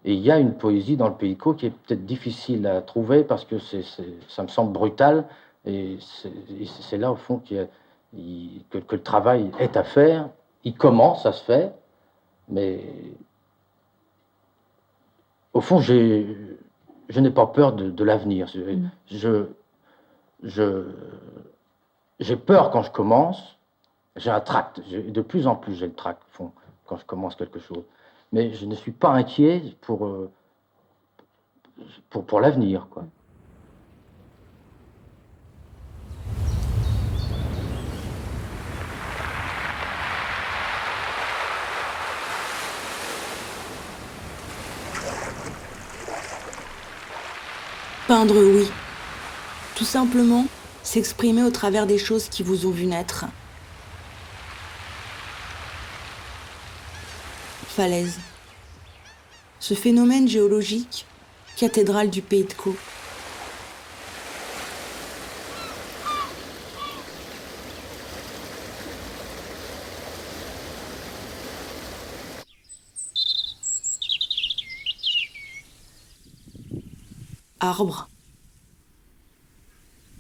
Et il y a une poésie dans le Péico qui est peut-être difficile à trouver parce que ça me semble brutal. Et c'est là, au fond, que le travail est à faire. Il commence à se faire, mais au fond, je n'ai pas peur de l'avenir. Je, je, j'ai peur quand je commence. J'ai un tract. De plus en plus, j'ai le tract, au fond, quand je commence quelque chose. Mais je ne suis pas inquiet pour l'avenir, quoi. Peindre, oui. Tout simplement, s'exprimer au travers des choses qui vous ont vu naître. Falaise. Ce phénomène géologique, cathédrale du Pays de Caux. Arbres,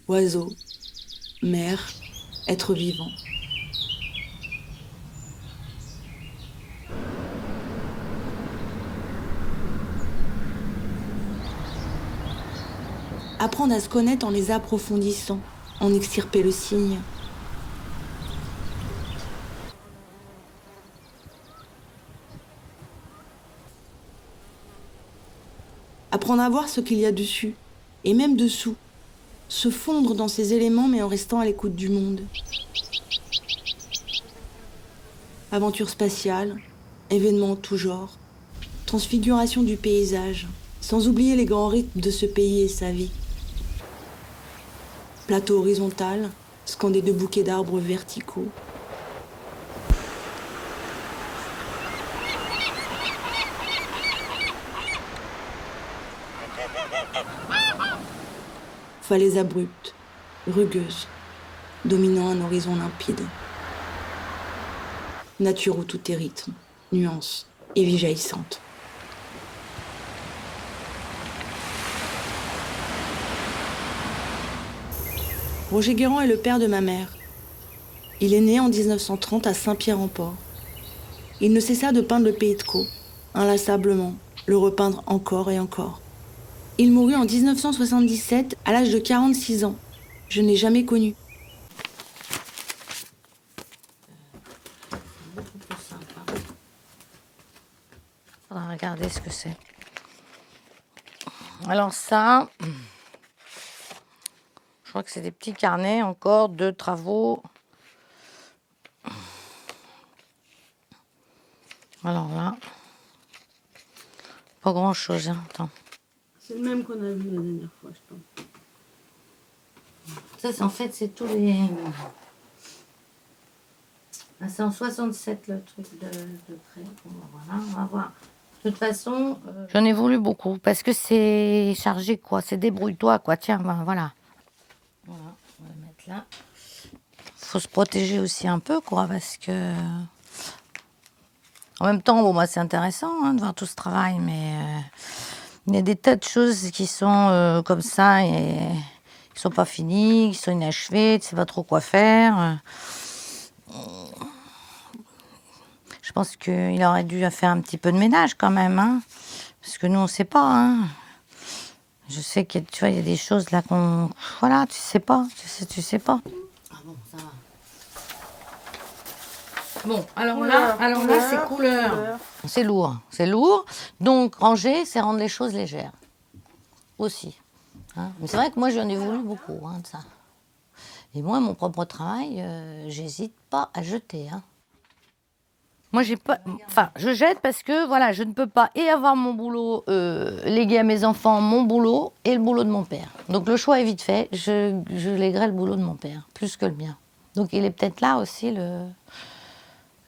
oiseaux, mer, êtres vivants. Apprendre à se connaître en les approfondissant, en extirper le signe. Apprendre à voir ce qu'il y a dessus, et même dessous. Se fondre dans ces éléments mais en restant à l'écoute du monde. Aventure spatiale, événements en tout genre, transfiguration du paysage, sans oublier les grands rythmes de ce pays et sa vie. Plateau horizontal, scandé de bouquets d'arbres verticaux. Falaises abruptes, rugueuses, dominant un horizon limpide. Nature où tout est rythme, nuance et vie jaillissante. Roger Guérand est le père de ma mère. Il est né en 1930 à Saint-Pierre-en-Port. Il ne cessa de peindre le Pays de Caux, inlassablement, le repeindre encore et encore. Il mourut en 1977 à l'âge de 46 ans. Je n'ai jamais connu. On va regarder ce que c'est. Alors ça, je crois que c'est des petits carnets encore de travaux. Alors là, pas grand chose. Hein. Attends. C'est le même qu'on a vu la dernière fois, je pense. Ça, en fait, c'est tous les... Ah, c'est en 67 le truc de trait. Bon, voilà, on va voir. De toute façon, j'en ai voulu beaucoup parce que c'est chargé, quoi. C'est débrouille-toi, quoi. Tiens, ben, voilà. Voilà, on va le mettre là. Faut se protéger aussi un peu, quoi, parce que... En même temps, bon, moi, c'est intéressant hein, de voir tout ce travail, mais il y a des tas de choses qui sont comme ça et qui sont pas finies, qui sont inachevées, tu sais pas trop quoi faire. Je pense qu'il aurait dû faire un petit peu de ménage quand même, hein, parce que nous, on sait pas. Hein. Je sais que tu vois, il y a des choses là qu'on... Voilà, tu sais pas, tu sais pas. Ah bon, ça va. Bon, alors là, c'est couleur. C'est lourd. Donc, ranger, c'est rendre les choses légères. Aussi. Hein. Mais c'est vrai que moi, j'en ai voulu beaucoup, hein, de ça. Et moi, mon propre travail, j'hésite pas à jeter. Hein. Moi, j'ai pas... Enfin, je jette parce que, voilà, je ne peux pas et avoir mon boulot, léguer à mes enfants mon boulot et le boulot de mon père. Donc, le choix est vite fait. Je léguerai le boulot de mon père, plus que le mien. Donc, il est peut-être là aussi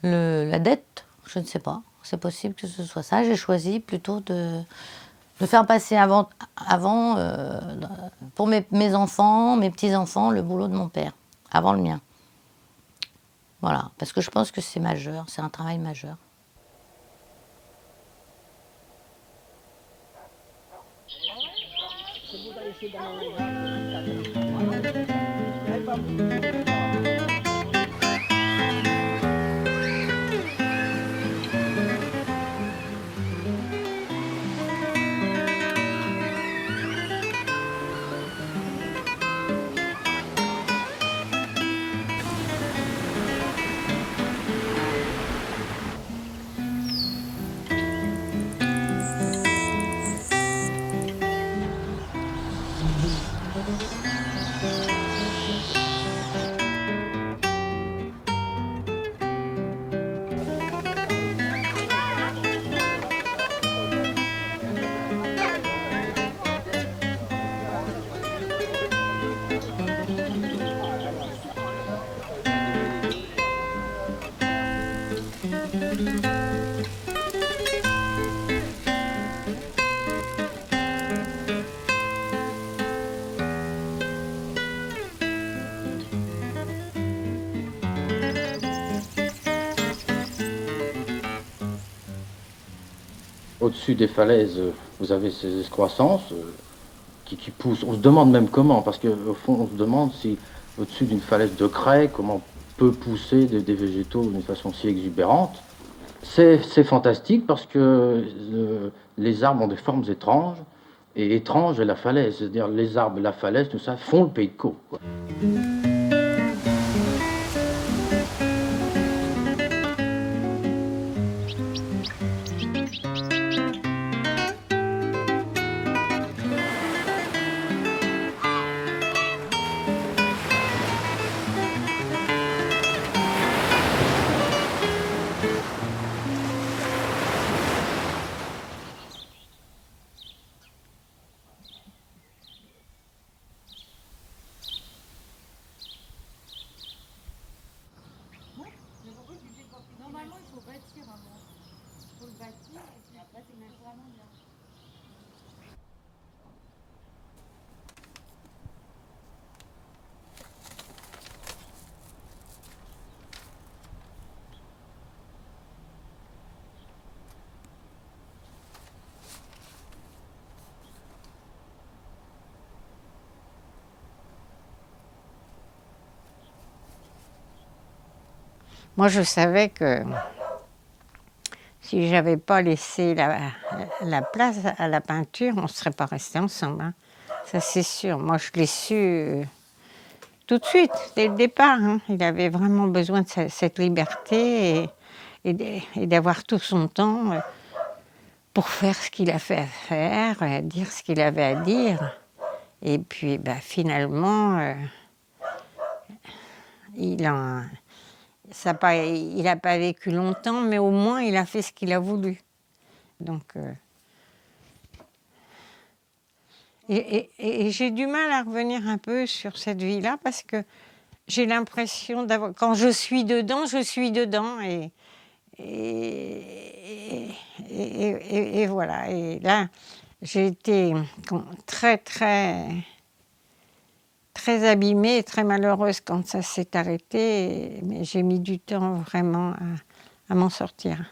la dette, je ne sais pas. C'est possible que ce soit ça. J'ai choisi plutôt de faire passer avant pour mes enfants, mes petits-enfants, le boulot de mon père, avant le mien. Voilà, parce que je pense que c'est majeur, c'est un travail majeur. Au-dessus des falaises, vous avez ces excroissances qui poussent. On se demande même comment, parce qu'au fond, on se demande si au-dessus d'une falaise de craie, comment peut pousser des végétaux d'une façon si exubérante. C'est fantastique parce que les arbres ont des formes étranges, et étrange est la falaise. C'est-à-dire les arbres et la falaise, tout ça, font le Pays de Caux, quoi. Moi, je savais que si j'avais pas laissé la place à la peinture, on ne serait pas restés ensemble, hein. Ça, c'est sûr. Moi, je l'ai su tout de suite, dès le départ, hein. Il avait vraiment besoin de cette liberté et d'avoir tout son temps pour faire ce qu'il a fait à faire, dire ce qu'il avait à dire. Et puis, finalement, il n'a pas vécu longtemps, mais au moins il a fait ce qu'il a voulu. Donc, et j'ai du mal à revenir un peu sur cette vie-là parce que j'ai l'impression d'avoir. Quand je suis dedans, je suis dedans. Et voilà. Et là, j'ai été très, très, très abîmée, très malheureuse quand ça s'est arrêté. Mais j'ai mis du temps vraiment à m'en sortir.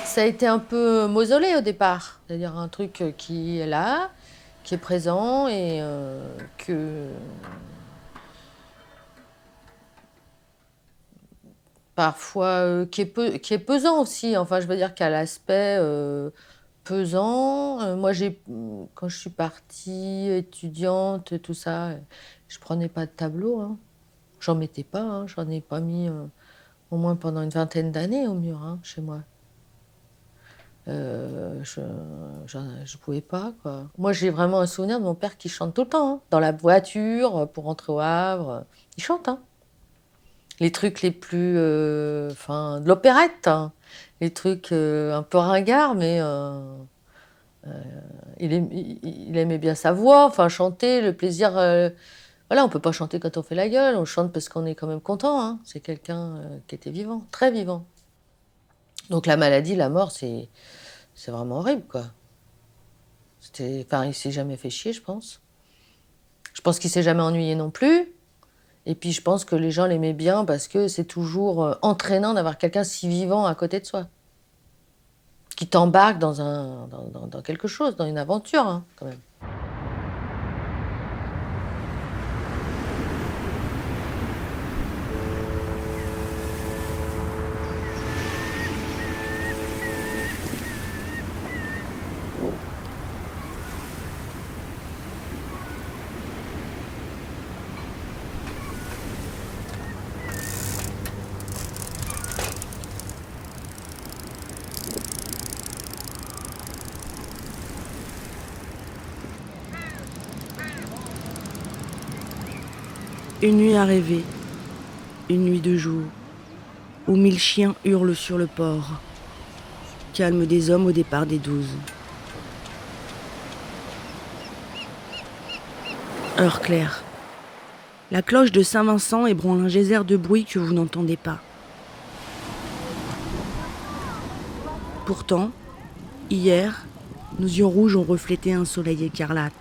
Ça a été un peu mausolée au départ, c'est-à-dire un truc qui est là, qui est présent et que parfois qui est pesant aussi. Enfin, je veux dire qu'à l'aspect pesant. Moi, quand je suis partie étudiante, tout ça, je prenais pas de tableau, hein. J'en mettais pas, hein. J'en ai pas mis au moins pendant une vingtaine d'années au mur, hein, chez moi. Je pouvais pas, quoi. Moi, j'ai vraiment un souvenir de mon père qui chante tout le temps, hein. Dans la voiture, pour rentrer au Havre. Il chante, hein. Les trucs les plus... Enfin, de l'opérette, hein. Les trucs un peu ringards, mais... il aimait bien sa voix, enfin, chanter, le plaisir Voilà, on peut pas chanter quand on fait la gueule, on chante parce qu'on est quand même content. Hein. C'est quelqu'un qui était vivant, très vivant. Donc la maladie, la mort, c'est vraiment horrible, quoi. Enfin, il s'est jamais fait chier, je pense. Je pense qu'il s'est jamais ennuyé non plus. Et puis je pense que les gens l'aimaient bien parce que c'est toujours entraînant d'avoir quelqu'un si vivant à côté de soi. Qui t'embarque dans quelque chose, dans une aventure, hein, quand même. Une nuit à rêver, une nuit de jour, où 1000 chiens hurlent sur le port, calme des hommes au départ des 12. Heure claire. La cloche de Saint-Vincent ébranle un geyser de bruit que vous n'entendez pas. Pourtant, hier, nos yeux rouges ont reflété un soleil écarlate,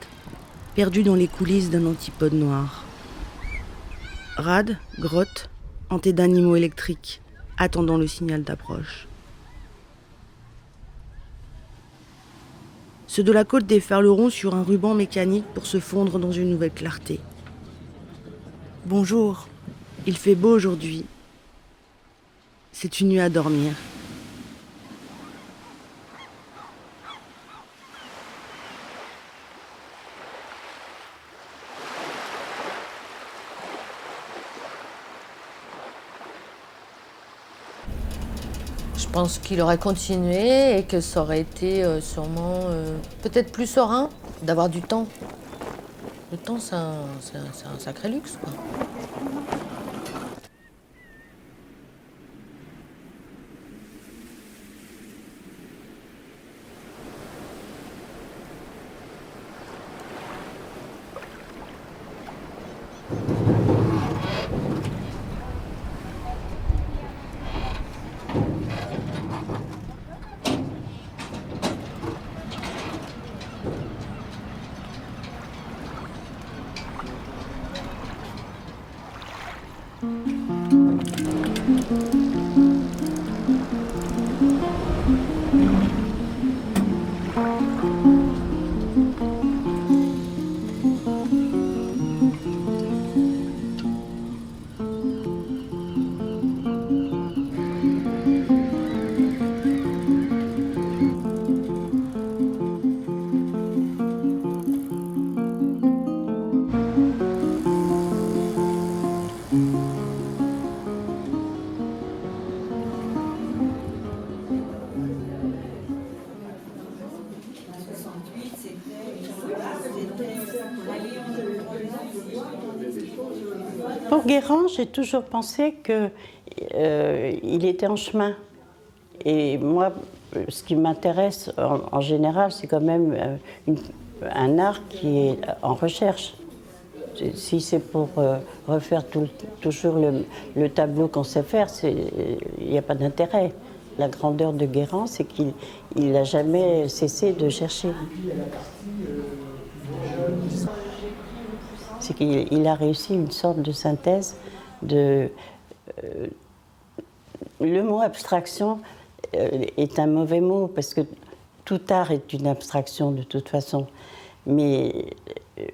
perdu dans les coulisses d'un antipode noir. Rades, grottes, hantées d'animaux électriques, attendant le signal d'approche. Ceux de la côte déferleront sur un ruban mécanique pour se fondre dans une nouvelle clarté. Bonjour, il fait beau aujourd'hui. C'est une nuit à dormir. Je pense qu'il aurait continué et que ça aurait été sûrement peut-être plus serein d'avoir du temps. Le temps, c'est un sacré luxe, quoi. Pour Guérand, j'ai toujours pensé qu'il était en chemin. Et moi, ce qui m'intéresse en général, c'est quand même un art qui est en recherche. Si c'est pour refaire toujours le tableau qu'on sait faire, il n'y a pas d'intérêt. La grandeur de Guérand, c'est qu'il n'a jamais cessé de chercher. C'est qu'il a réussi une sorte de synthèse de... le mot abstraction est un mauvais mot, parce que tout art est une abstraction de toute façon. Mais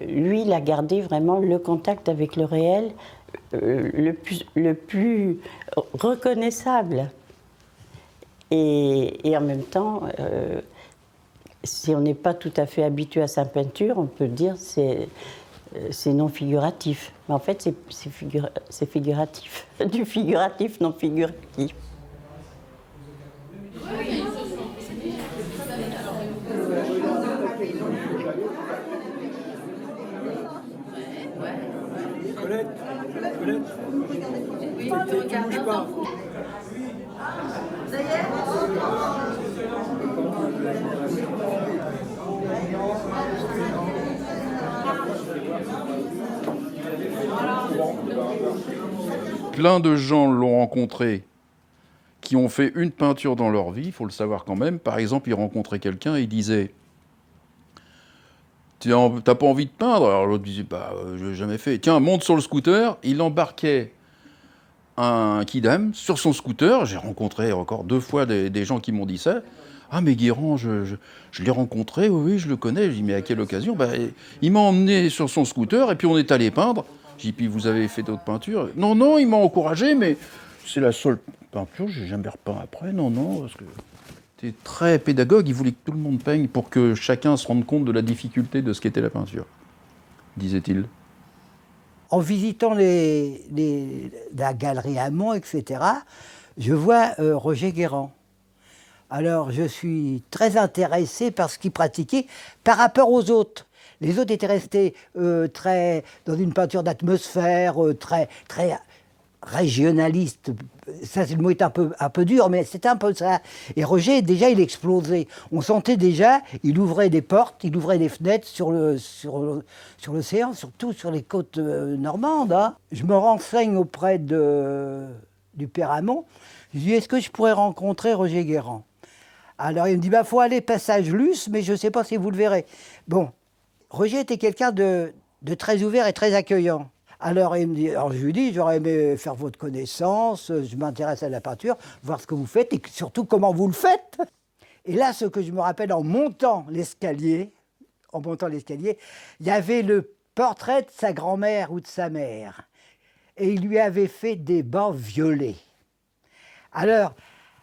lui, il a gardé vraiment le contact avec le réel le plus reconnaissable. Et en même temps, si on n'est pas tout à fait habitué à sa peinture, on peut dire que c'est non figuratif. Mais en fait, c'est figuratif. Du figuratif non figuratif. Colette, tu bouges pas. Ça y est ? plein de gens l'ont rencontré, qui ont fait une peinture dans leur vie, il faut le savoir quand même. Par exemple, il rencontrait quelqu'un et il disait « T'as pas envie de peindre ?» Alors l'autre disait « Bah, je l'ai jamais fait. » Tiens, monte sur le scooter. Il embarquait un kidam sur son scooter. J'ai rencontré encore 2 fois des gens qui m'ont dit ça. « Ah, mais Guérand, je l'ai rencontré, oui, je le connais. » Je dis « Mais à quelle occasion ?» Bah, il m'a emmené sur son scooter et puis on est allé peindre. J'ai dit « Puis vous avez fait d'autres peintures ?» Non, non, il m'a encouragé, mais c'est la seule peinture, j'ai jamais repeint après, non, parce que c'était très pédagogue, il voulait que tout le monde peigne pour que chacun se rende compte de la difficulté de ce qu'était la peinture, disait-il. En visitant la galerie Hamon, etc., je vois Roger Guérand. Alors je suis très intéressé par ce qu'il pratiquait par rapport aux autres. Les autres étaient restés très dans une peinture d'atmosphère, très régionaliste. Ça, le mot est un peu dur, mais c'était un peu ça. Et Roger, déjà, il explosait. On sentait déjà, il ouvrait des portes, il ouvrait des fenêtres sur l'océan, surtout sur les côtes normandes. Hein. Je me renseigne auprès du père Hamon. Je dis, est-ce que je pourrais rencontrer Roger Guérand? Alors, il me dit, faut aller passage Luce, mais je ne sais pas si vous le verrez. Bon, Roger était quelqu'un de très ouvert et très accueillant. Alors, je lui dis, j'aurais aimé faire votre connaissance, je m'intéresse à la peinture, voir ce que vous faites et surtout comment vous le faites. Et là, ce que je me rappelle en montant l'escalier, il y avait le portrait de sa grand-mère ou de sa mère. Et il lui avait fait des bancs violets. Alors,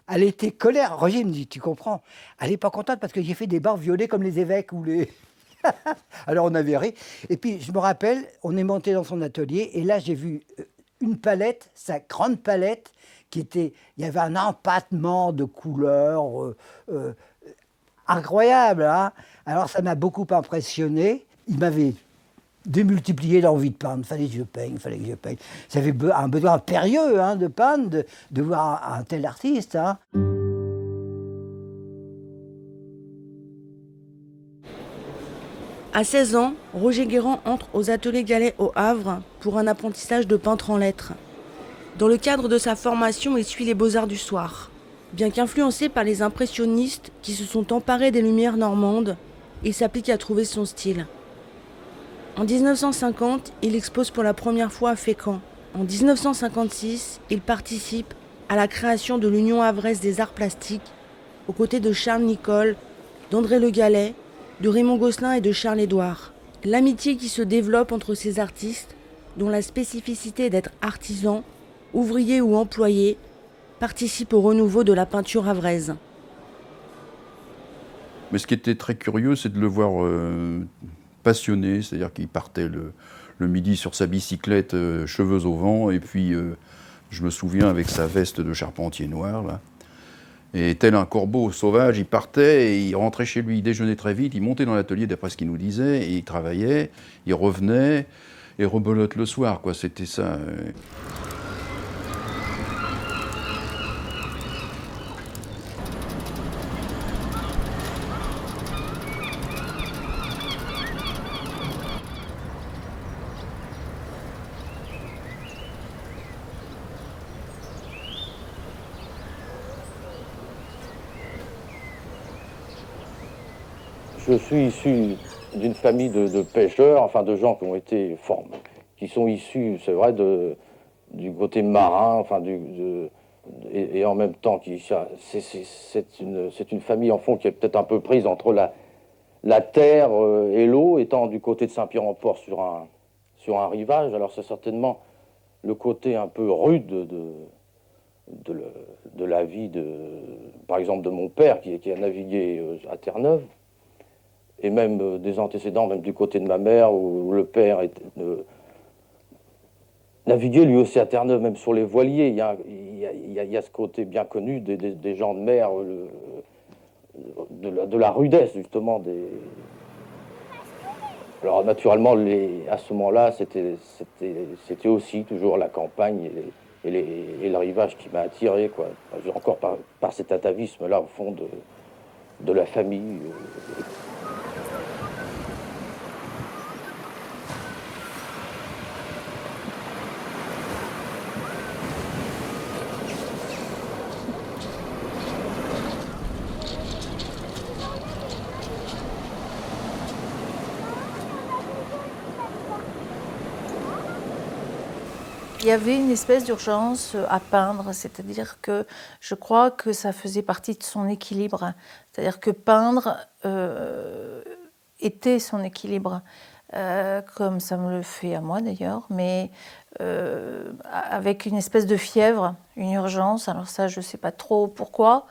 elle était colère. Roger me dit, tu comprends, elle n'est pas contente parce que j'ai fait des bancs violets comme les évêques ou les... Alors on avait ri. Et puis je me rappelle, on est monté dans son atelier et là j'ai vu une palette, sa grande palette, il y avait un empattement de couleurs incroyable. Hein. Alors ça m'a beaucoup impressionné. Il m'avait démultiplié l'envie de peindre. Fallait que je peigne. J'avais un besoin impérieux de peindre, de voir un tel artiste. Hein. À 16 ans, Roger Guérand entre aux ateliers Gallet au Havre pour un apprentissage de peintre en lettres. Dans le cadre de sa formation, il suit les beaux-arts du soir. Bien qu'influencé par les impressionnistes qui se sont emparés des lumières normandes, il s'applique à trouver son style. En 1950, il expose pour la première fois à Fécamp. En 1956, il participe à la création de l'Union havraise des arts plastiques, aux côtés de Charles Nicolle, d'André Le Gallet, de Raymond Gosselin et de Charles Édouard. L'amitié qui se développe entre ces artistes, dont la spécificité d'être artisans, ouvriers ou employés, participe au renouveau de la peinture havraise. Mais ce qui était très curieux, c'est de le voir passionné, c'est-à-dire qu'il partait le midi sur sa bicyclette, cheveux au vent, et puis je me souviens avec sa veste de charpentier noir, là. Et tel un corbeau sauvage, il partait et il rentrait chez lui, il déjeunait très vite, il montait dans l'atelier d'après ce qu'il nous disait, et il travaillait, il revenait, et rebelote le soir, quoi, c'était ça. Je suis issu d'une famille de pêcheurs, enfin de gens qui ont été formés, qui sont issus, c'est vrai, du côté marin, enfin et en même temps, c'est une famille en fond qui est peut-être un peu prise entre la terre et l'eau, étant du côté de Saint-Pierre-en-Port sur un rivage. Alors c'est certainement le côté un peu rude de la vie, par exemple, de mon père qui a navigué à Terre-Neuve. Et même des antécédents, même du côté de ma mère, où le père naviguait lui aussi à Terre-Neuve, même sur les voiliers. Il y a ce côté bien connu des gens de mer, de la rudesse, justement. Alors, naturellement, à ce moment-là, c'était aussi toujours la campagne et le rivage qui m'a attiré, quoi. Encore par cet atavisme-là, au fond, de la famille. Il y avait une espèce d'urgence à peindre, c'est-à-dire que je crois que ça faisait partie de son équilibre. C'est-à-dire que peindre était son équilibre, comme ça me le fait à moi d'ailleurs, mais avec une espèce de fièvre, une urgence. Alors ça, je ne sais pas trop pourquoi.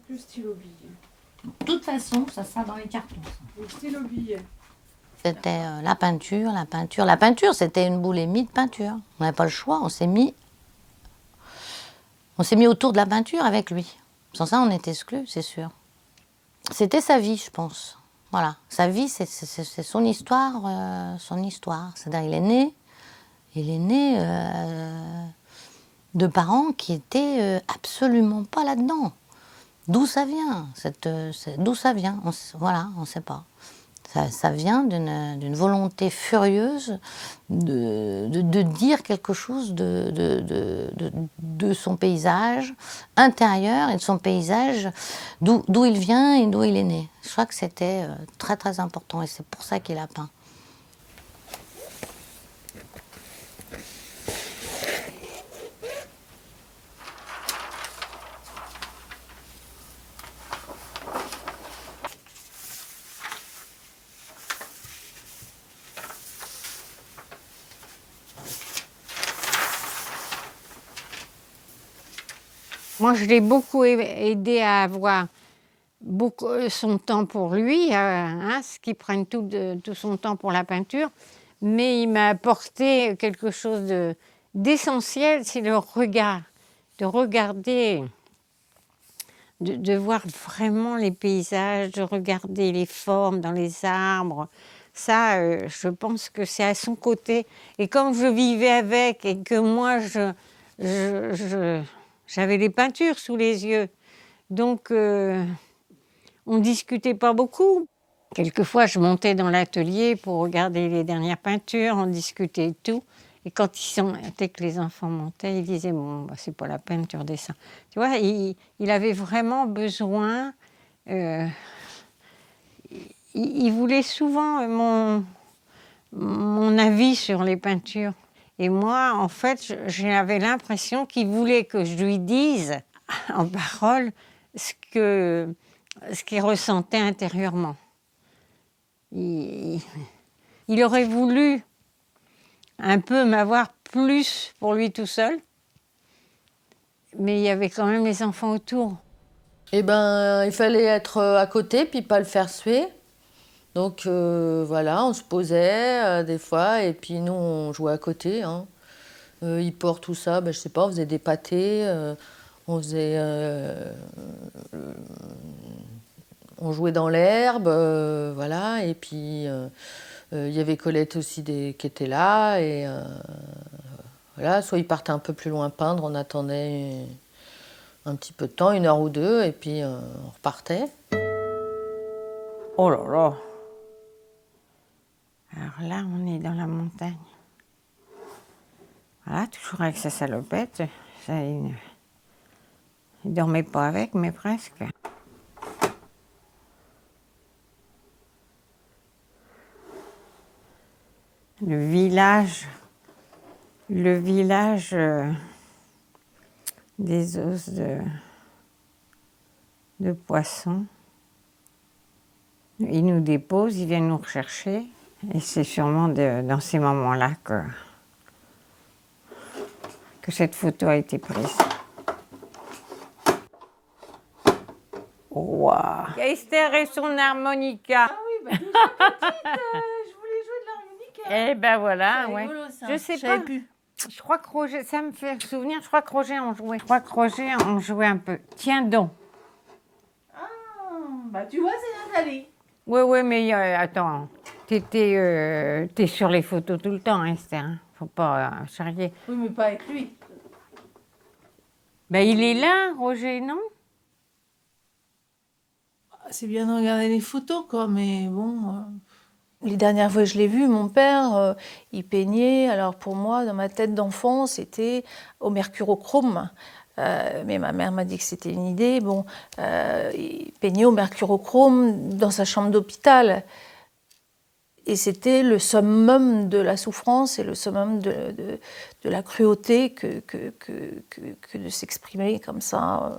Le stylo billet. De toute façon, ça sera dans les cartons. Le stylo billet. C'était la peinture, la peinture. La peinture, c'était une boulimie de peinture. On n'avait pas le choix, on s'est mis autour de la peinture avec lui. Sans ça, on est exclus, c'est sûr. C'était sa vie, je pense. Voilà, sa vie, c'est son histoire, C'est-à-dire, il est né de parents qui étaient absolument pas là-dedans. D'où ça vient d'où ça vient voilà, on ne sait pas. Ça vient d'une volonté furieuse de dire quelque chose de son paysage intérieur et de son paysage, d'où il vient et d'où il est né. Je crois que c'était très très important et c'est pour ça qu'il a peint. Moi, je l'ai beaucoup aidé à avoir son temps pour lui, ce qui prenne tout son temps pour la peinture. Mais il m'a apporté quelque chose d'essentiel, c'est le regard. De regarder, de voir vraiment les paysages, de regarder les formes dans les arbres. Ça, je pense que c'est à son côté. Et comme je vivais avec et que moi, j'avais les peintures sous les yeux. Donc, on ne discutait pas beaucoup. Quelquefois, je montais dans l'atelier pour regarder les dernières peintures, on discutait et tout. Et quand dès que les enfants montaient, ils disaient « Bon, bah, c'est pas la peine, tu redescends. » Tu vois, il avait vraiment besoin... il voulait souvent mon avis sur les peintures. Et moi, en fait, j'avais l'impression qu'il voulait que je lui dise en parole ce qu'il ressentait intérieurement. Il aurait voulu un peu m'avoir plus pour lui tout seul, mais il y avait quand même les enfants autour. Eh ben, il fallait être à côté puis pas le faire suer. Donc voilà, on se posait des fois et puis nous on jouait à côté. Il porte tout ça, ben, je sais pas, on faisait des pâtés, on jouait dans l'herbe, voilà. Et puis il y avait Colette aussi qui était là et voilà. Soit il partait un peu plus loin peindre, on attendait un petit peu de temps, 1 heure ou 2, et puis on repartait. Oh là là! Alors là, on est dans la montagne. Voilà, toujours avec sa salopette. Ça, il ne dormait pas avec, mais presque. Le village des os de poissons. Ils nous déposent, ils viennent nous rechercher. Et c'est sûrement dans ces moments-là que cette photo a été prise. Waouh! Esther et son harmonica. Ah oui, bah, déjà petite, je voulais jouer de l'harmonica. Eh ben voilà, C'est ouais. rigolo, ça. Je sais J'avais pas. pu. Je crois que Roger, ça me fait souvenir, je crois que Roger en jouait. Je crois que Roger en jouait un peu. Tiens donc. Ah, bah tu vois, c'est Nathalie. Oui, mais attends, t'es sur les photos tout le temps, hein, Esther. Hein. Faut pas charrier. Oui, mais pas avec lui. Ben il est là, Roger, non? C'est bien de regarder les photos, quoi, mais bon... Les dernières fois que je l'ai vu, mon père, il peignait. Alors pour moi, dans ma tête d'enfant, c'était au mercurochrome. Mais ma mère m'a dit que c'était une idée. Bon, il peignait au mercurochrome dans sa chambre d'hôpital. Et c'était le summum de la souffrance et le summum de la cruauté que de s'exprimer comme ça.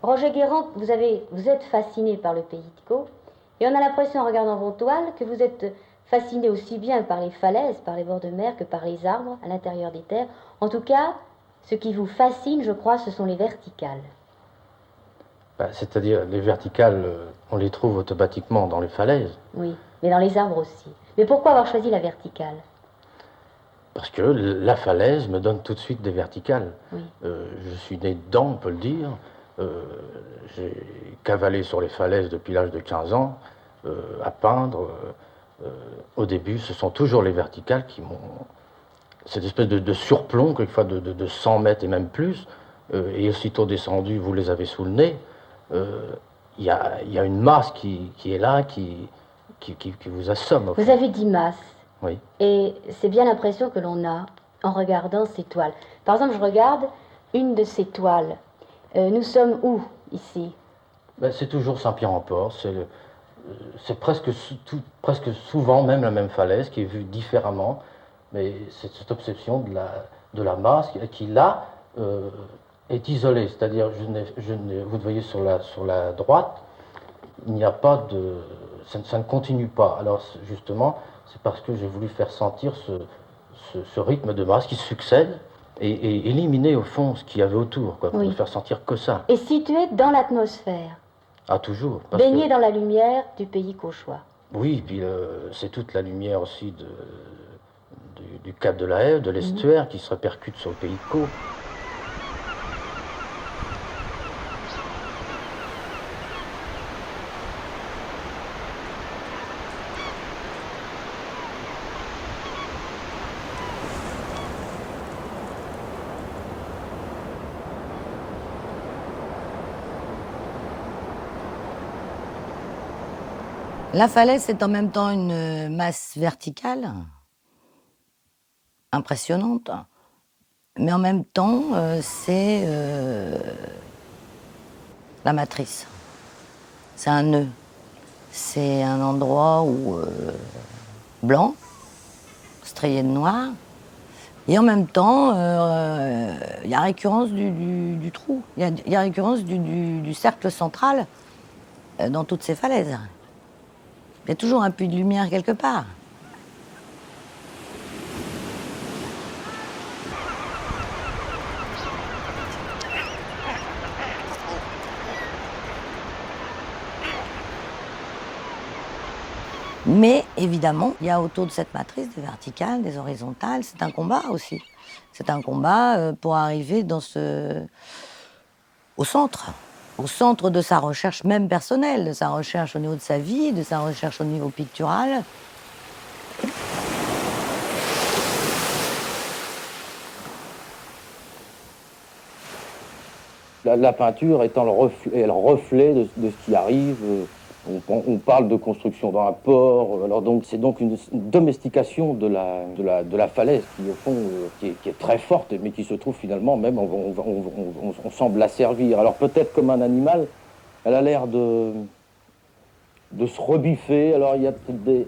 Roger Guérand, vous êtes fasciné par le Pays de Caux, et on a l'impression en regardant vos toiles que vous êtes fasciné aussi bien par les falaises, par les bords de mer, que par les arbres à l'intérieur des terres. En tout cas, ce qui vous fascine, je crois, ce sont les verticales. C'est-à-dire, les verticales, on les trouve automatiquement dans les falaises. Oui, mais dans les arbres aussi. Mais pourquoi avoir choisi la verticale? Parce que la falaise me donne tout de suite des verticales. Oui. Je suis né dedans, on peut le dire. J'ai cavalé sur les falaises depuis l'âge de 15 ans, à peindre. Au début, ce sont toujours les verticales qui m'ont... Cette espèce de surplomb, quelquefois de 100 mètres et même plus, et aussitôt descendu, vous les avez sous le nez. Il y a une masse qui est là, qui vous assomme. Vous avez dit masse. Oui. Et c'est bien l'impression que l'on a en regardant ces toiles. Par exemple, je regarde une de ces toiles. Nous sommes où, ici? C'est toujours Saint-Pierre-en-Port. C'est presque souvent même la même falaise qui est vue différemment. Mais c'est cette obsession de la masse qui là, est isolée. C'est-à-dire, vous voyez sur la droite, il n'y a pas de... Ça ne continue pas. Alors, justement, c'est parce que j'ai voulu faire sentir ce rythme de masse qui succède et éliminer, au fond, ce qu'il y avait autour, quoi, pour ne faire sentir que ça. Et situé dans l'atmosphère. Ah, toujours. Baigné dans la lumière du pays cauchois. Oui, puis c'est toute la lumière aussi du cap de la Hève, de l'estuaire, qui se répercute sur le pays de Caux. La falaise, c'est en même temps une masse verticale, impressionnante, mais en même temps, c'est la matrice. C'est un nœud. C'est un endroit où blanc, strié de noir, et en même temps, il y a récurrence du trou, il y a récurrence du cercle central dans toutes ces falaises. Il y a toujours un puits de lumière quelque part. Mais évidemment, il y a autour de cette matrice des verticales, des horizontales. C'est un combat aussi. C'est un combat pour arriver au centre de sa recherche même personnelle, de sa recherche au niveau de sa vie, de sa recherche au niveau pictural. La peinture étant le reflet de ce qui arrive. On parle de construction dans un port, alors donc c'est donc une domestication de la falaise qui au fond qui est très forte, mais qui se trouve finalement même on semble la servir. Alors peut-être comme un animal, elle a l'air de se rebiffer. Alors il y a peut-être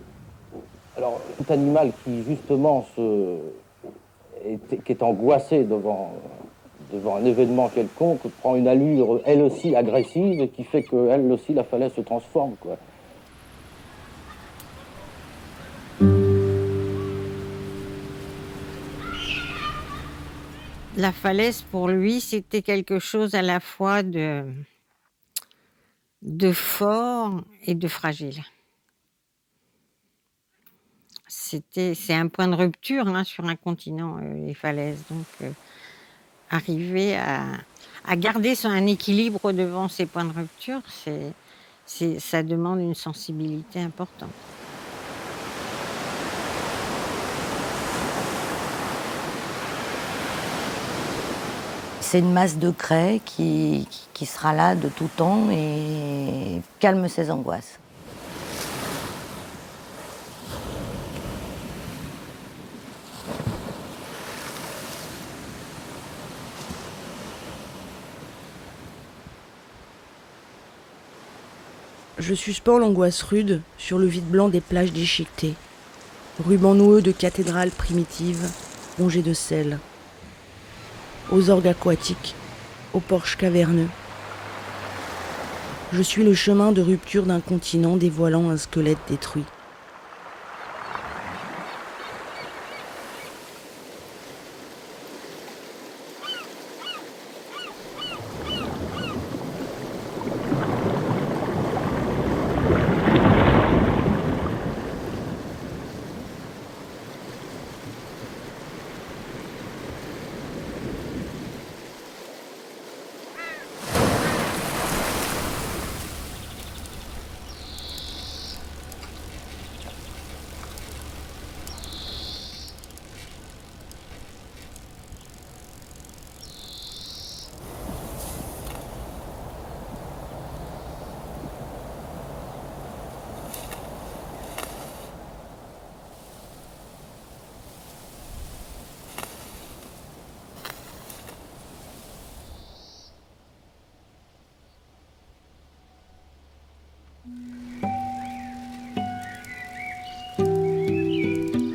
tout animal qui justement qui est angoissé devant un événement quelconque, prend une allure, elle aussi, agressive, qui fait qu'elle aussi, la falaise se transforme, quoi. La falaise, pour lui, c'était quelque chose à la fois de fort et de fragile. C'est un point de rupture sur un continent, les falaises. Donc, arriver à garder un équilibre devant ces points de rupture, ça demande une sensibilité importante. C'est une masse de craie qui sera là de tout temps et calme ses angoisses. Je suspends l'angoisse rude sur le vide blanc des plages déchiquetées, ruban noueux de cathédrales primitives, rongées de sel, aux orgues aquatiques, aux porches caverneux. Je suis le chemin de rupture d'un continent dévoilant un squelette détruit.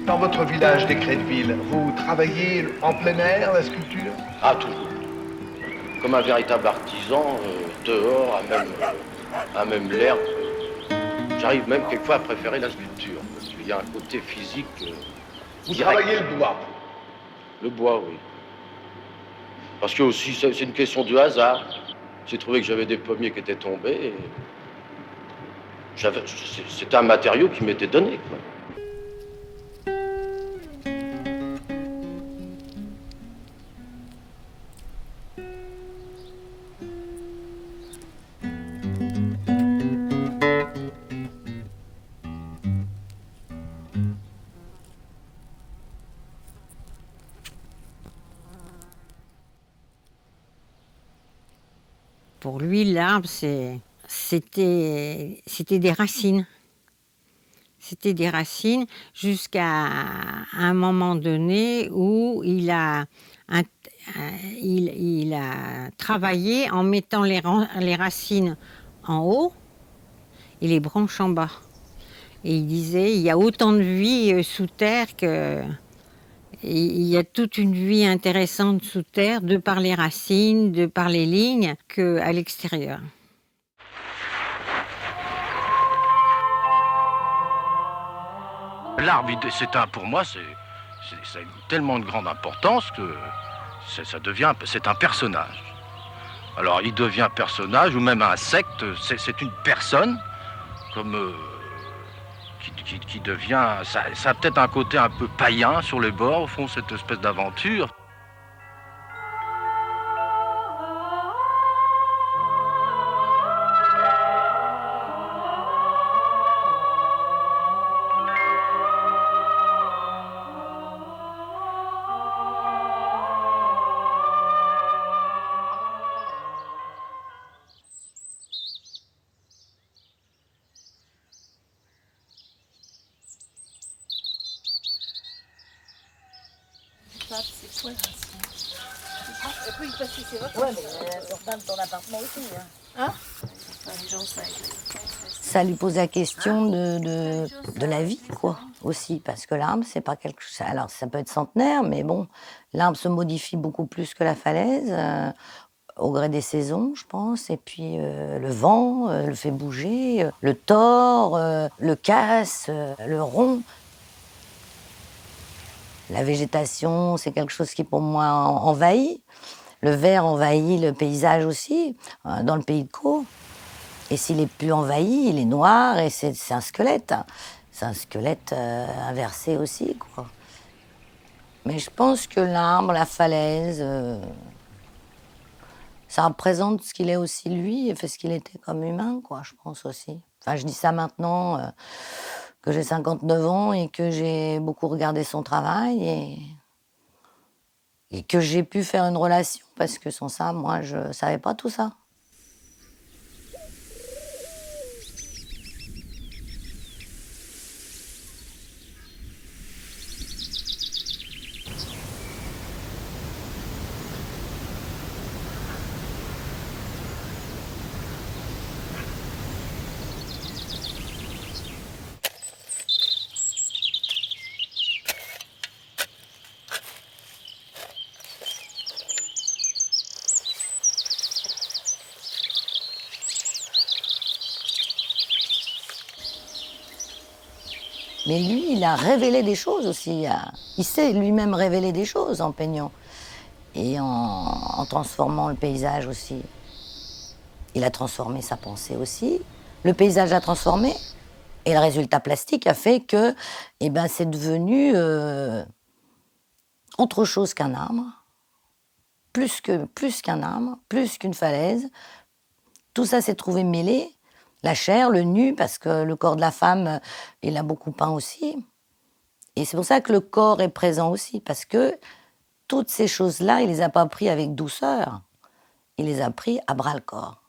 Dans votre village des Créteville, vous travaillez en plein air, la sculpture? Ah, toujours. Comme un véritable artisan, dehors, à même l'herbe. J'arrive même quelquefois à préférer la sculpture, parce qu'il y a un côté physique Vous direct. travaillez le bois? Le bois, oui. Parce que aussi, c'est une question de hasard. J'ai trouvé que j'avais des pommiers qui étaient tombés. C'était un matériau qui m'était donné, quoi. Pour lui, l'arbre, c'était des racines. C'était des racines jusqu'à un moment donné où il a travaillé en mettant les racines en haut et les branches en bas. Et il disait, il y a autant de vie sous terre que... Il y a toute une vie intéressante sous terre, de par les racines, de par les lignes, qu'à l'extérieur. L'arbre, pour moi, c'est tellement de grande importance que c'est un personnage. Alors, il devient personnage ou même insecte, c'est une personne comme qui devient. Ça a peut-être un côté un peu païen sur les bords, au fond, cette espèce d'aventure. Ça lui pose la question de la vie, quoi, aussi, parce que l'arbre, c'est pas quelque chose... Alors, ça peut être centenaire, mais bon, l'arbre se modifie beaucoup plus que la falaise, au gré des saisons, je pense, et puis le vent le fait bouger, le tord, le casse, le rompt. La végétation, c'est quelque chose qui, pour moi, envahit. Le vert envahit le paysage aussi, dans le pays de Caux. Et s'il est plus envahi, il est noir et c'est un squelette. C'est un squelette inversé aussi, quoi. Mais je pense que l'arbre, la falaise, ça représente ce qu'il est aussi lui, et fait ce qu'il était comme humain, quoi, je pense aussi. Enfin, je dis ça maintenant que j'ai 59 ans et que j'ai beaucoup regardé son travail et que j'ai pu faire une relation, parce que sans ça, moi, je savais pas tout ça. Mais lui, il a révélé des choses aussi. Il sait lui-même révéler des choses en peignant et en transformant le paysage aussi. Il a transformé sa pensée aussi. Le paysage a transformé et le résultat plastique a fait que c'est devenu autre chose qu'un arbre, plus qu'un arbre, plus qu'une falaise. Tout ça s'est trouvé mêlé. La chair, le nu, parce que le corps de la femme, il a beaucoup peint aussi. Et c'est pour ça que le corps est présent aussi, parce que toutes ces choses-là, il les a pas pris avec douceur. Il les a pris à bras-le-corps.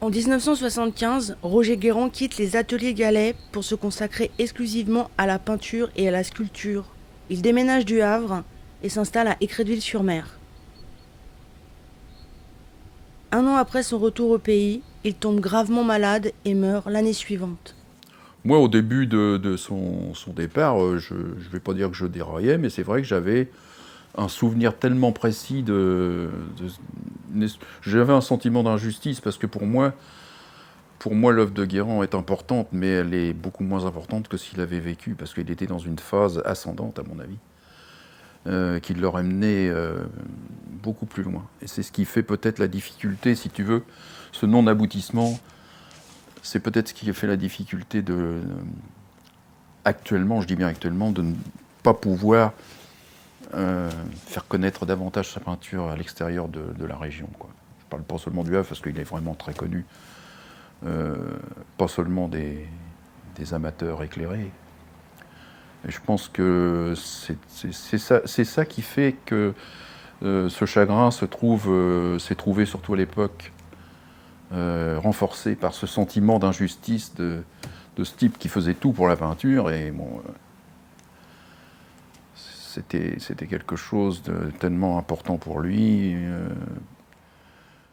En 1975, Roger Guérand quitte les ateliers Gallet pour se consacrer exclusivement à la peinture et à la sculpture. Il déménage du Havre et s'installe à Écreville-sur-Mer. Un an après son retour au pays, il tombe gravement malade et meurt l'année suivante. Moi, au début de son départ, je ne vais pas dire que je déraillais, mais c'est vrai que j'avais un souvenir tellement précis j'avais un sentiment d'injustice, parce que pour moi l'œuvre de Guérand est importante, mais elle est beaucoup moins importante que s'il avait vécu, parce qu'il était dans une phase ascendante, à mon avis, qui l'aurait mené beaucoup plus loin. Et c'est ce qui fait peut-être la difficulté, si tu veux, ce non-aboutissement, c'est peut-être ce qui a fait la difficulté actuellement, je dis bien actuellement, de ne pas pouvoir faire connaître davantage sa peinture à l'extérieur de la région, quoi. Je parle pas seulement du Havre, parce qu'il est vraiment très connu, pas seulement des amateurs éclairés. Et je pense que c'est ça qui fait que ce chagrin s'est trouvé, surtout à l'époque, renforcé par ce sentiment d'injustice de ce type qui faisait tout pour la peinture. Et bon, c'était quelque chose de tellement important pour lui.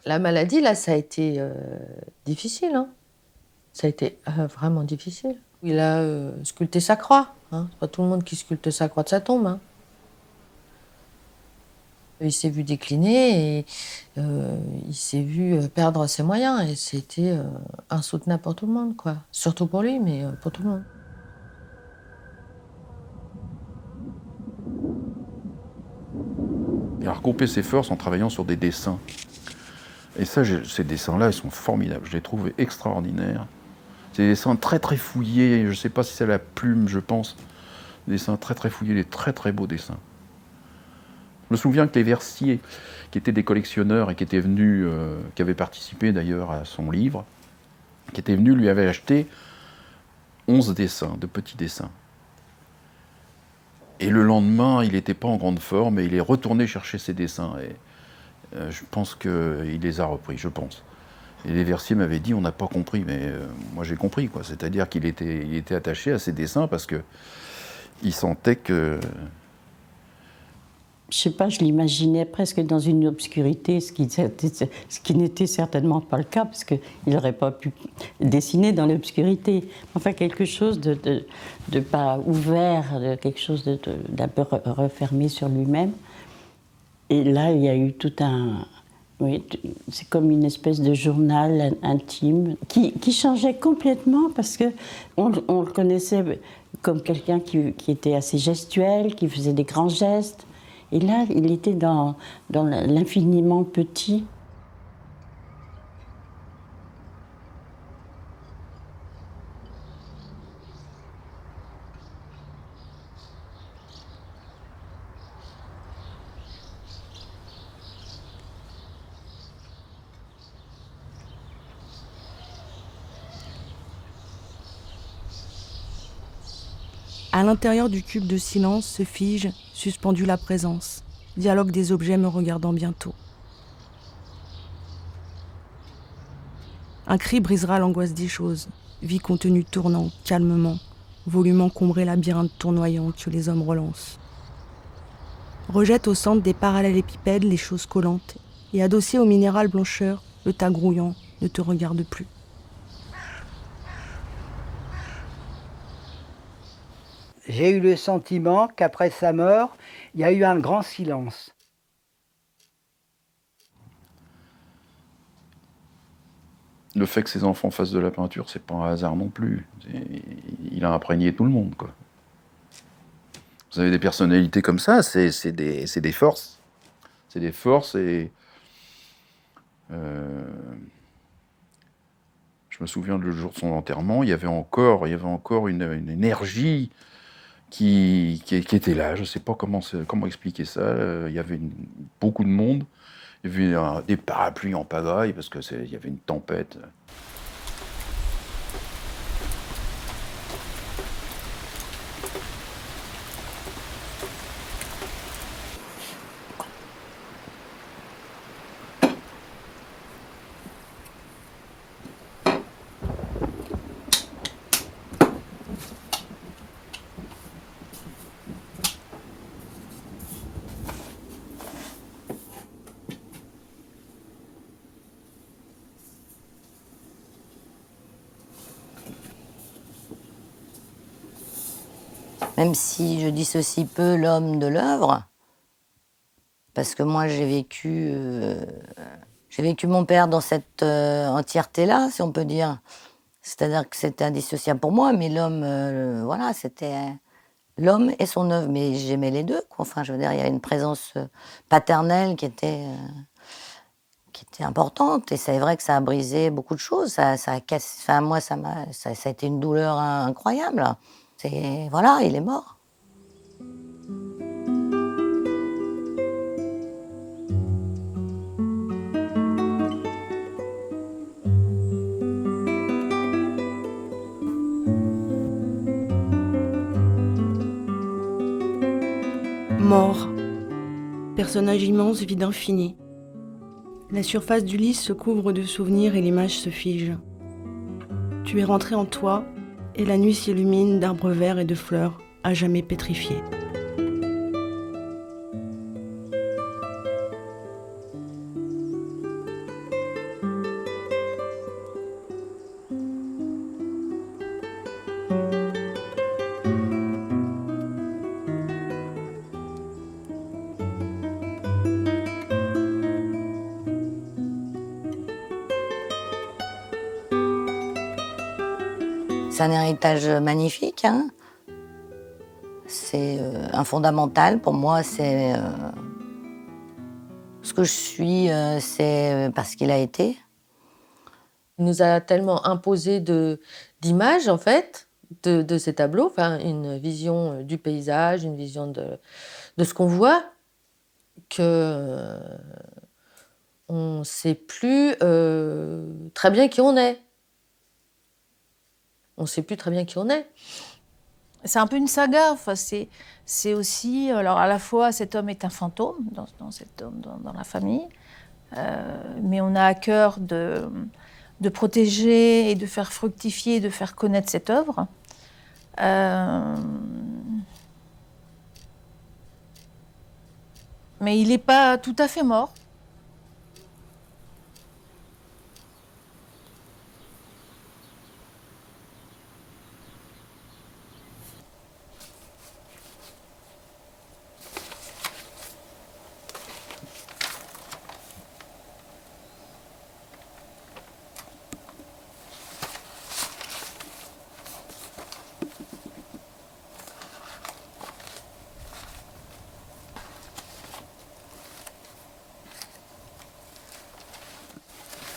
La maladie, là, ça a été difficile. Hein. Ça a été vraiment difficile. Il a sculpté sa croix. Hein. C'est pas tout le monde qui sculpte sa croix de sa tombe. Hein. Il s'est vu décliner et il s'est vu perdre ses moyens. Et c'était insoutenable pour tout le monde, quoi. Surtout pour lui, mais pour tout le monde. Il a recoupé ses forces en travaillant sur des dessins. Et ça, ces dessins-là, ils sont formidables. Je les trouve extraordinaires. C'est des dessins très très fouillés. Je ne sais pas si c'est la plume, je pense. Des dessins très très fouillés, des très très beaux dessins. Je me souviens que les Versiers, qui étaient des collectionneurs et qui étaient venus, qui avaient participé d'ailleurs à son livre, qui étaient venus, lui avaient acheté 11 dessins, de petits dessins. Et le lendemain, il n'était pas en grande forme et il est retourné chercher ses dessins. Et je pense qu'il les a repris, je pense. Et les Versiers m'avaient dit, on n'a pas compris, mais moi j'ai compris, quoi. C'est-à-dire qu'il était, il était attaché à ses dessins parce qu'il sentait que... Je sais pas, je l'imaginais presque dans une obscurité, ce qui n'était certainement pas le cas, parce qu'il n'aurait pas pu dessiner dans l'obscurité. Enfin, quelque chose de pas ouvert, de quelque chose d'un peu refermé sur lui-même. Et là, il y a eu tout un... Oui, c'est comme une espèce de journal intime qui changeait complètement, parce qu'on le connaissait comme quelqu'un qui était assez gestuel, qui faisait des grands gestes. Et là, il était dans l'infiniment petit. À l'intérieur du cube de silence se fige, suspendue la présence, dialogue des objets me regardant bientôt. Un cri brisera l'angoisse des choses, vie contenue tournant, calmement, volume encombré labyrinthe tournoyant que les hommes relancent. Rejette au centre des parallélépipèdes les choses collantes, et adossé au minéral blancheur, le tas grouillant ne te regarde plus. J'ai eu le sentiment qu'après sa mort, il y a eu un grand silence. Le fait que ses enfants fassent de la peinture, c'est pas un hasard non plus. Il a imprégné tout le monde, quoi. Vous avez des personnalités comme ça, c'est des forces. C'est des forces et... je me souviens le jour de son enterrement, il y avait encore une énergie qui était là. Je ne sais pas comment expliquer ça. Il y avait beaucoup de monde. Il y avait des parapluies en pagaille parce qu'il y avait une tempête. Même si je dissocie peu l'homme de l'œuvre, parce que moi j'ai vécu mon père dans cette entièreté-là, si on peut dire. C'est-à-dire que c'était indissociable pour moi, mais l'homme, voilà, c'était l'homme et son œuvre. Mais j'aimais les deux, quoi. Enfin, je veux dire, il y a une présence paternelle qui était importante. Et c'est vrai que ça a brisé beaucoup de choses. Ça a cassé. Enfin, moi, ça a été une douleur incroyable. Voilà, il est mort. Mort. Personnage immense, vide infini. La surface du lit se couvre de souvenirs et l'image se fige. Tu es rentré en toi, et la nuit s'illumine d'arbres verts et de fleurs à jamais pétrifiées. C'est un héritage magnifique, hein. C'est un fondamental pour moi. C'est ce que je suis, c'est parce qu'il a été. Il nous a tellement imposé d'images, en fait, de ces tableaux, enfin, une vision du paysage, une vision de ce qu'on voit. que on ne sait plus très bien qui on est. On ne sait plus très bien qui on est. C'est un peu une saga. Enfin, c'est aussi, alors à la fois cet homme est un fantôme dans la famille, mais on a à cœur de protéger et de faire fructifier, de faire connaître cette œuvre. Mais il n'est pas tout à fait mort.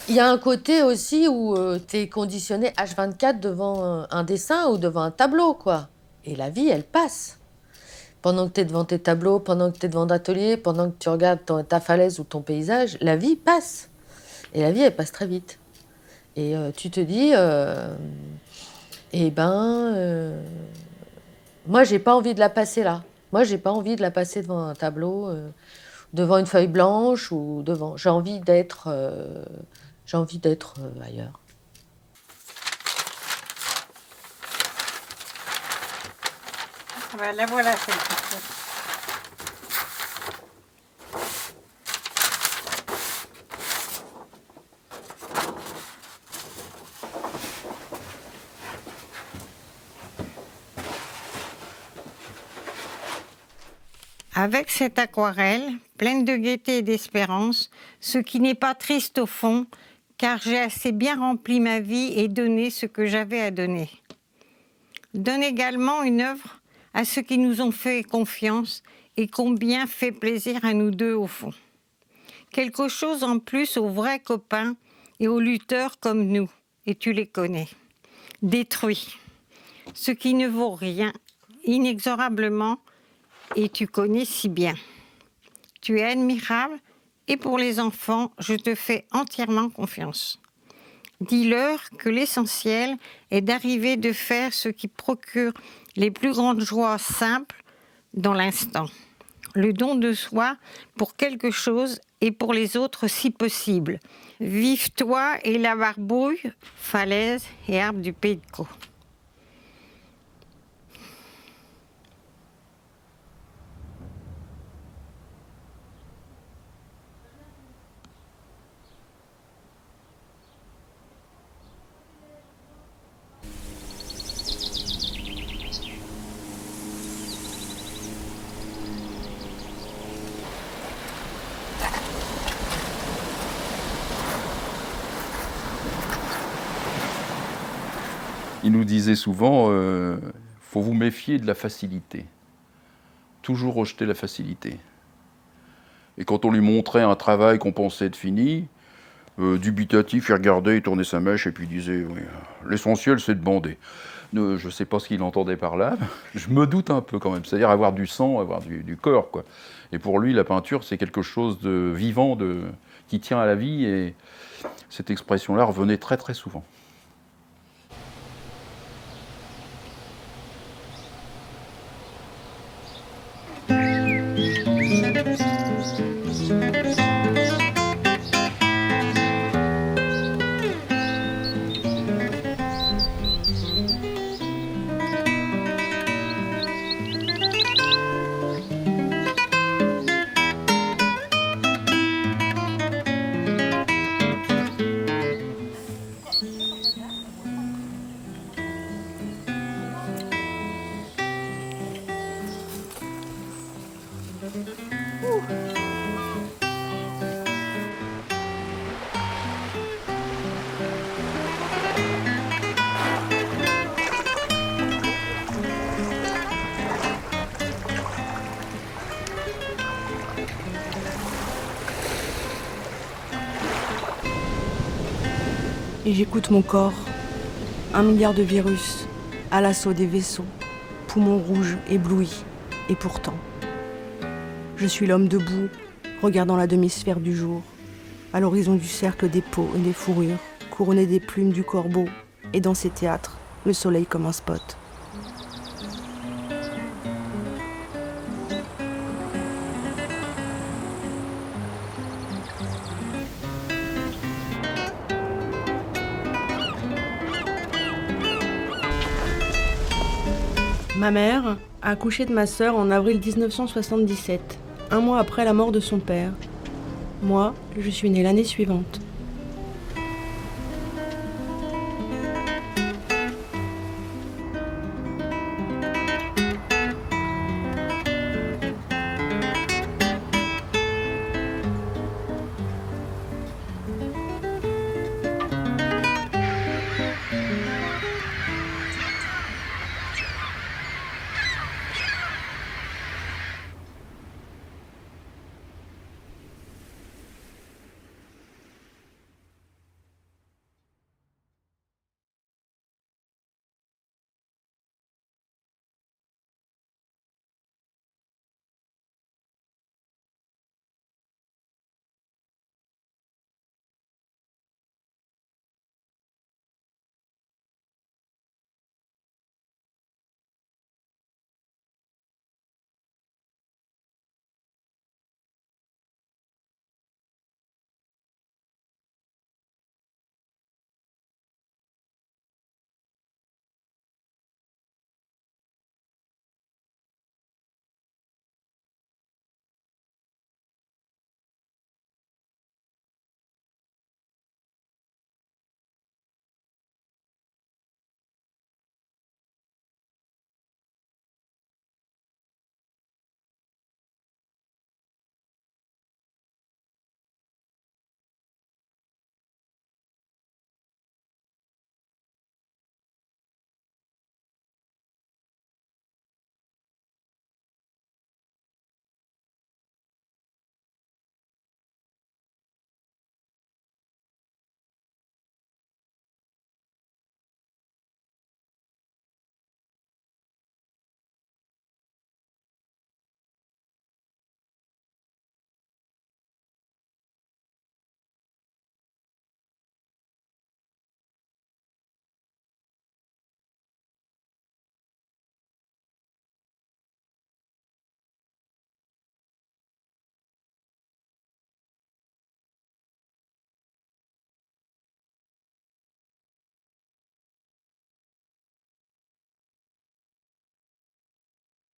Il y a un côté aussi où tu es conditionné H24 devant un dessin ou devant un tableau, quoi. Et la vie, elle passe. Pendant que tu es devant tes tableaux, pendant que tu es devant l'atelier, pendant que tu regardes ta falaise ou ton paysage, la vie passe. Et la vie, elle passe très vite. Et tu te dis, moi, j'ai pas envie de la passer là. Moi, j'ai pas envie de la passer devant un tableau, devant une feuille blanche ou devant. J'ai envie d'être ailleurs. La voilà cette photo. Avec cette aquarelle, pleine de gaieté et d'espérance, ce qui n'est pas triste au fond, car j'ai assez bien rempli ma vie et donné ce que j'avais à donner. Donne également une œuvre à ceux qui nous ont fait confiance et combien fait plaisir à nous deux au fond. Quelque chose en plus aux vrais copains et aux lutteurs comme nous, et tu les connais. Détruit, ce qui ne vaut rien, inexorablement, et tu connais si bien. Tu es admirable et pour les enfants, je te fais entièrement confiance. Dis-leur que l'essentiel est d'arriver de faire ce qui procure les plus grandes joies simples dans l'instant. Le don de soi pour quelque chose et pour les autres si possible. Vive toi et la barbouille, falaise et arbre du Pays de Caux. Il nous disait souvent, faut vous méfier de la facilité. Toujours rejeter la facilité. Et quand on lui montrait un travail qu'on pensait être fini, dubitatif, il regardait, il tournait sa mèche et puis il disait, oui, l'essentiel c'est de bander. Je ne sais pas ce qu'il entendait par là, je me doute un peu quand même, c'est-à-dire avoir du sang, avoir du corps, quoi. Et pour lui, la peinture, c'est quelque chose de vivant, qui tient à la vie, et cette expression-là revenait très très souvent. Et j'écoute mon corps, 1 milliard de virus, à l'assaut des vaisseaux, poumons rouges éblouis, et pourtant, je suis l'homme debout, regardant la demi-sphère du jour, à l'horizon du cercle des peaux et des fourrures, couronné des plumes du corbeau, et dans ces théâtres, le soleil comme un spot. Ma mère a accouché de ma sœur en avril 1977, un mois après la mort de son père. Moi, je suis née l'année suivante.